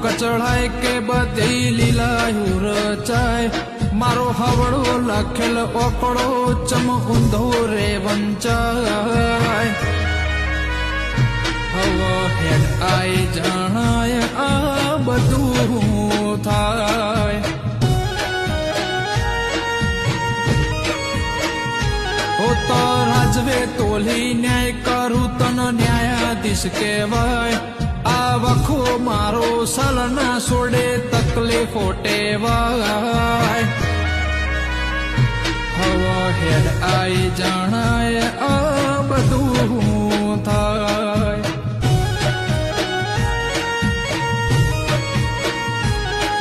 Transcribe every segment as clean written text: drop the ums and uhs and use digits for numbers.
કચડાય કે બધી લીલાયું રચાય મારો હવળો લખેલ ઓકળો ચમ ઊંધો રે વંચાય હવે હેડ આઈ જણાય આ બધું થાય ઓ તો રાજવે તોલી ન્યાય કરું તન ન્યાયાધીશ કહેવાય આ વખો મારો સલના સોડે તકલીફો ટેવાય હવે હેડ આઈ જણાય આ બધું થાય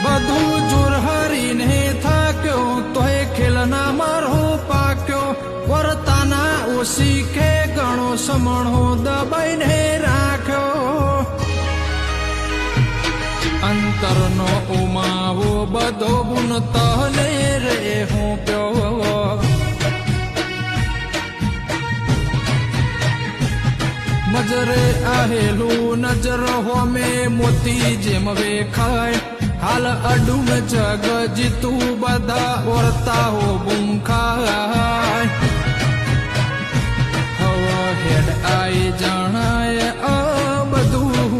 બધું જોર હરીને થાક્યો તોય ખેલના મારો પાક્યો વર્તાના ઓછી કે ગણો સમણો દબાઈને રાખ્યો અંતરનો ઉમાવો બધો ગુણ તને રે હું પ્યો નજરે આહેલું નજર હોમે મોતી જેમ વેખાય હાલ અડુમ જગ જીતું બધા ઓરતા હો બુંખાય હવે હેડ આઈ જણાય આ બધું